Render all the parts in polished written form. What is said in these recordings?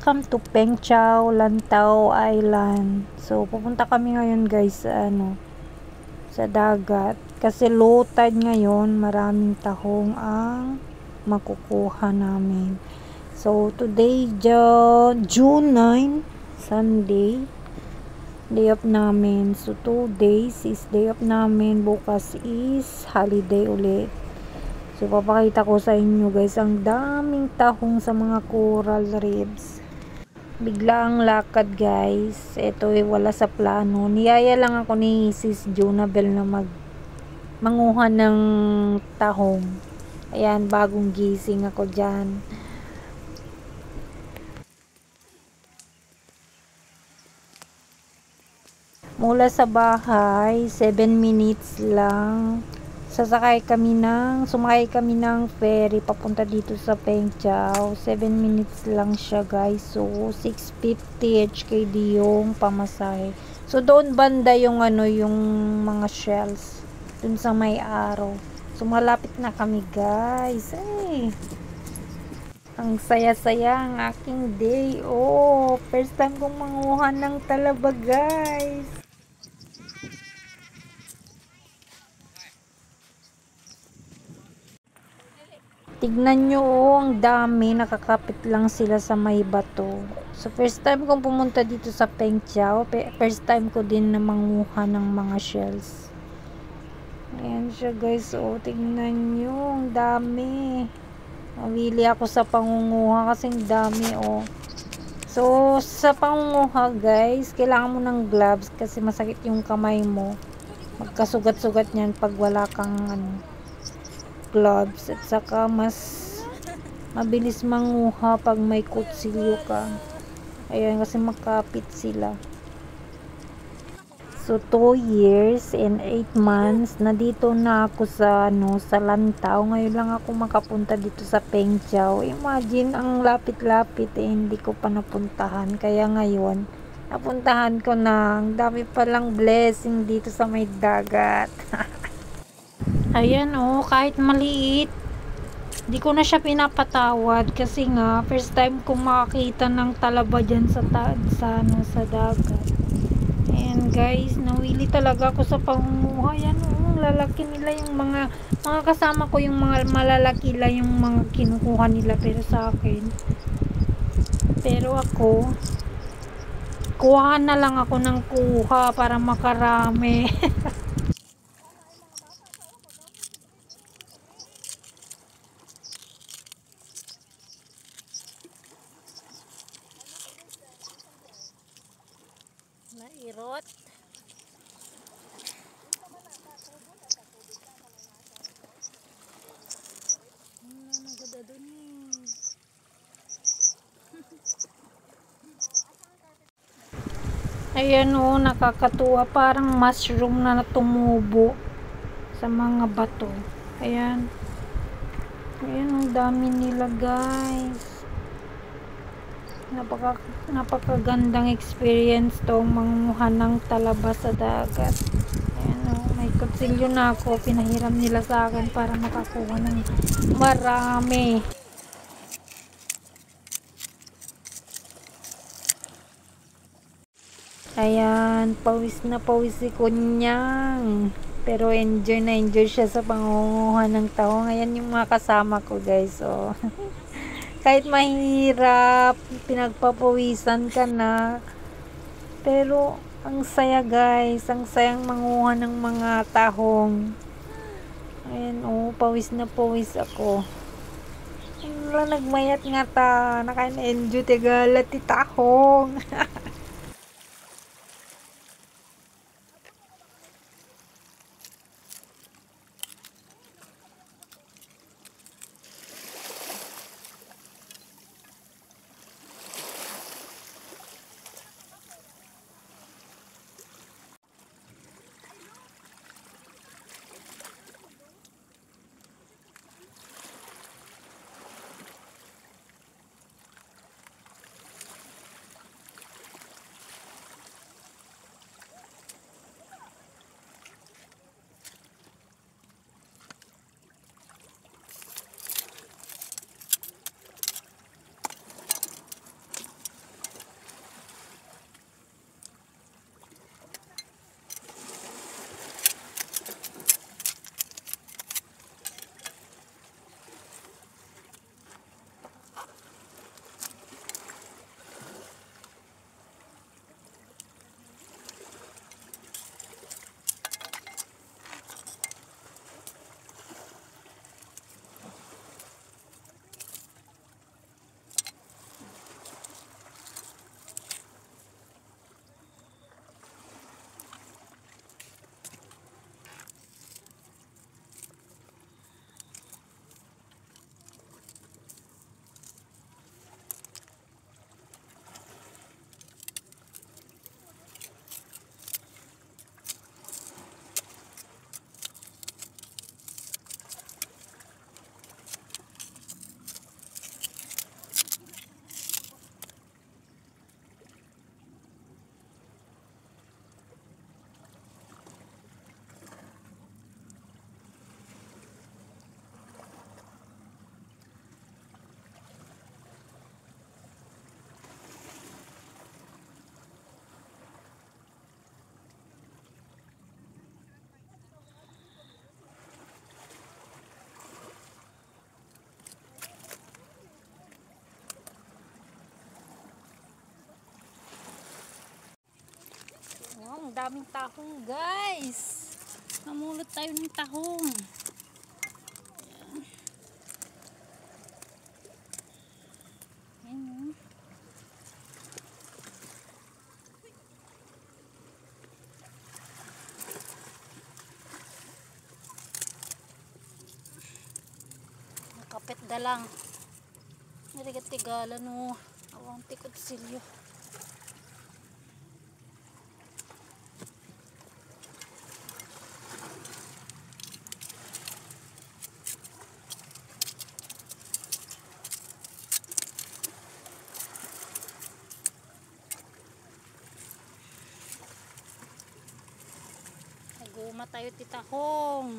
welcome to Peng Chau, Lantau Island. So, pupunta kami ngayon guys sa dagat. Kasi low tide ngayon, maraming tahong ang makukuha namin. So, today, June 9, Sunday, day off namin. So, 2 days is day off namin. Bukas is holiday ulit. So, papakita ko sa inyo guys, ang daming tahong sa mga coral reefs. Bigla ang lakad guys. Ito wala sa plano. Niyaya lang ako ni Sis Jonabel na manguha ng tahong. Ayan, bagong gising ako dyan. Mula sa bahay, 7 minutes lang. Sumakay kami ng ferry papunta dito sa Peng Chau. 7 minutes lang siya guys. So 650 HKD yung pamasahe. So doon banda yung yung mga shells dun sa may araw. So malapit na kami guys. Ay, ang saya-saya ang aking day. Oh, first time kong manguha ng talaba guys. Tignan nyo, ang dami, nakakapit lang sila sa may bato. So, first time kong pumunta dito sa Peng Chau. First time ko din na manguha ng mga shells. Ayan siya guys, oh, tignan nyo, ang dami. Mawili ako sa pangunguha kasi ang dami, oh. So, sa pangunguha guys, kailangan mo ng gloves kasi masakit yung kamay mo. Magkasugat-sugat niyan pag wala kang gloves, at saka mas mabilis manguha pag may kutsilyo ka. Ayan, kasi makapit sila. So 2 years and 8 months na dito na ako sa sa Lantau. Ngayon lang ako makapunta dito sa Peng Chau. Imagine, ang lapit-lapit hindi ko pa napuntahan. Kaya ngayon napuntahan ko na. Ang dami palang blessing dito sa may dagat. Ayan, oh, kahit maliit, di ko na siya pinapatawad kasi nga first time kong makakita ng talaba dyan sa dagat. Ayan guys, nawili talaga ako sa pangunguha. Ayan, oh, lalaki nila yung mga kasama ko, yung mga malalaki lang yung mga kinukuha nila, pero sa akin, ako kuha na lang ako ng kuha para makarami. Nairot. Ayan, oh, nakakatuwa, parang mushroom na tumubo sa mga bato. Ayan. Ayan, ang dami nila guys. Napakagandang experience to, manguha ng talaba sa dagat. Ayan, oh, may kutsilyo na ako. Pinahiram nila sa akin para makakuha ng marami. Ayan, pawis na pawis si Kunyang. Pero enjoy na enjoy siya sa pangunguha ng tahong. Ayan yung mga kasama ko guys. Oh. Kahit mahirap, pinagpapawisan ka na. Pero ang saya guys. Ang sayang manguha ng mga tahong. Ayan, oh, pawis na pawis ako. Wala, nagmayat nga ta. Nakain-enjoy tagala ti tahong. daming tahong guys. Namulot tayo ng tahong. Ayan. Nakapit da lang. Narigat-tigalan o. Awang tikot silyo. Naguma tayo titahong.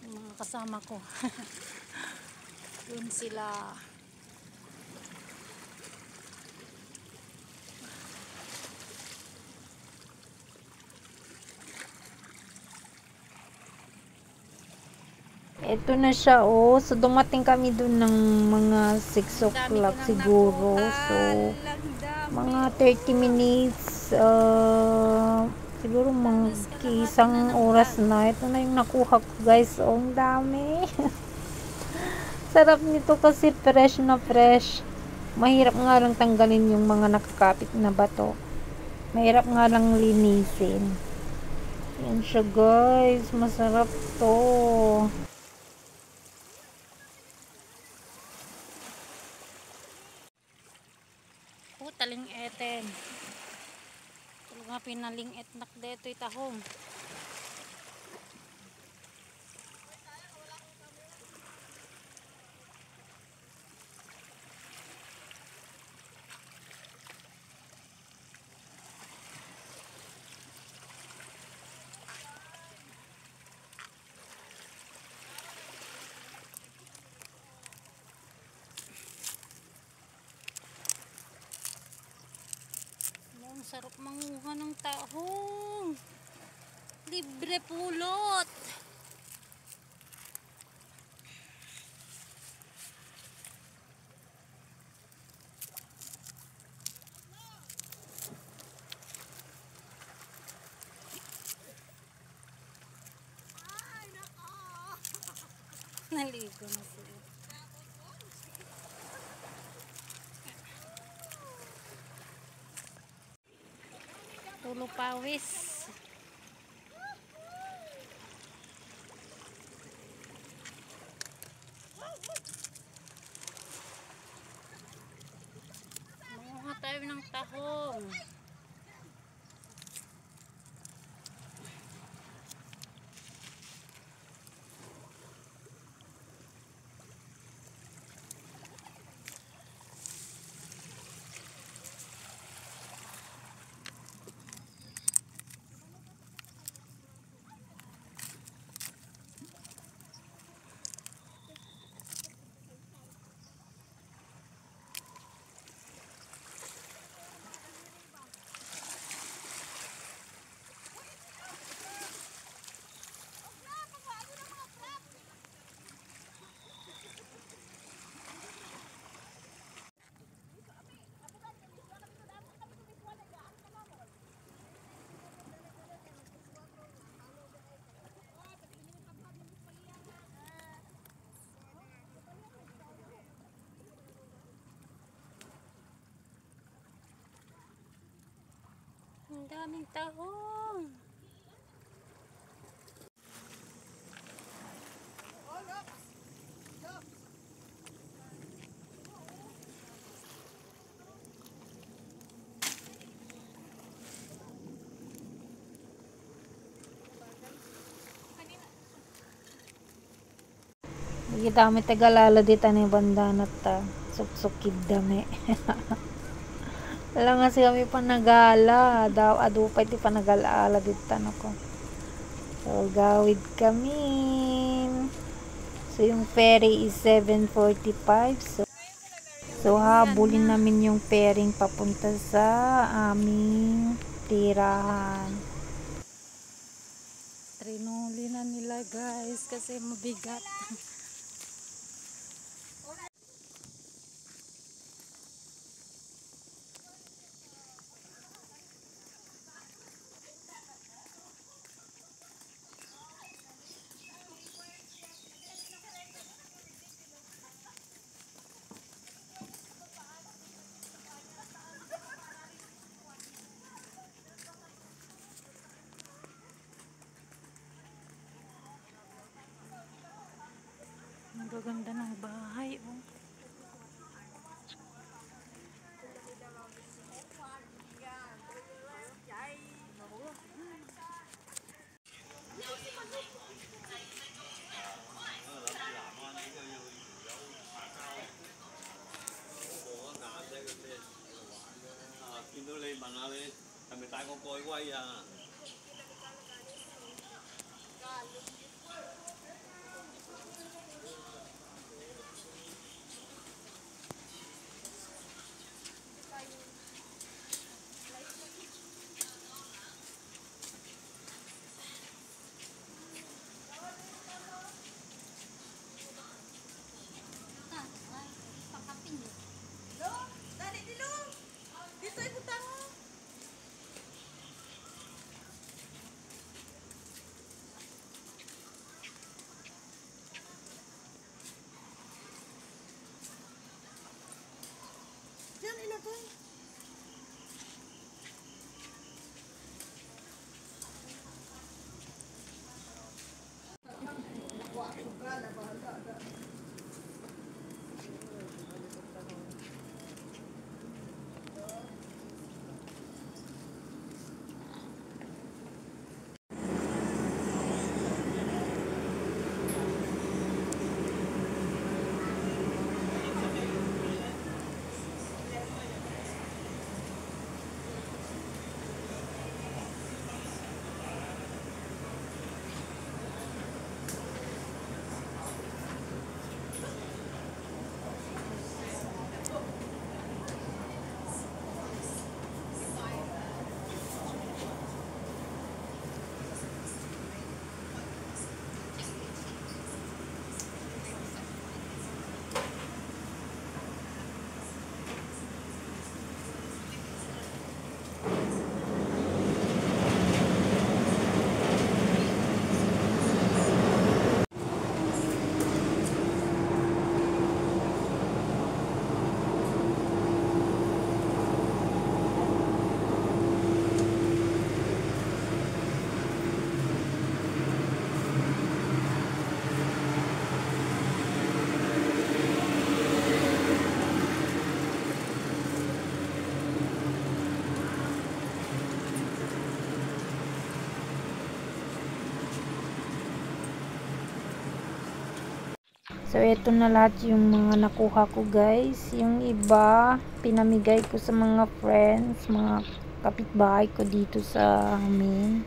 Mga kasama ko. Yun sila. Ito na siya oh. So dumating kami dun ng mga 6 o'clock siguro. So mga 30 minutes siguro mga isang oras na. Ito na yung nakuha ko guys. Oh, ang dami. Sarap nito kasi fresh na fresh. Mahirap nga lang tanggalin yung mga nakakapit na bato. Mahirap nga lang linisin. Yan siya guys. Masarap to. Taling eten. Nga pinaling etnak dito itahong. Ang sarap manguha ng tahong. Libre pulot. Naligo na sila. Tulo pawis. Manguha tayo ng tahong. Ang daming tahong. Kita kami tagalala dito ni banda na ta. Suksukid dami. Alam nga siya kami panagala. Daw adupay ti panagala dito ko. So gawid kami. So yung ferry is 7:45. So habulin namin yung ferry papunta sa aming tirahan. Trinuli na nila guys kasi mabigat. Ang gaganda ng bahay, oh.見到你問下你係咪帶個蓋威啊？Diyan ilagay. So, ito na lahat yung mga nakuha ko guys. Yung iba, pinamigay ko sa mga friends, mga kapitbahay ko dito sa amin.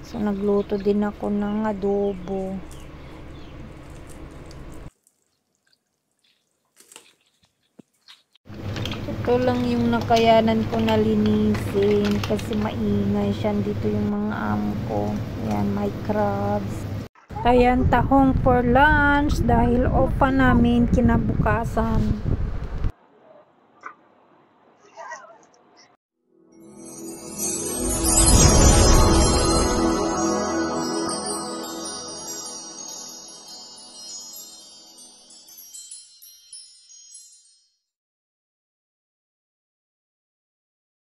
So, nagluto din ako ng adobo. Ito lang yung nakayanan ko na linisin kasi maingay siya. Dito yung mga amo ko. Ayan, may crabs. Ayan, tahong for lunch dahil off pa namin kinabukasan.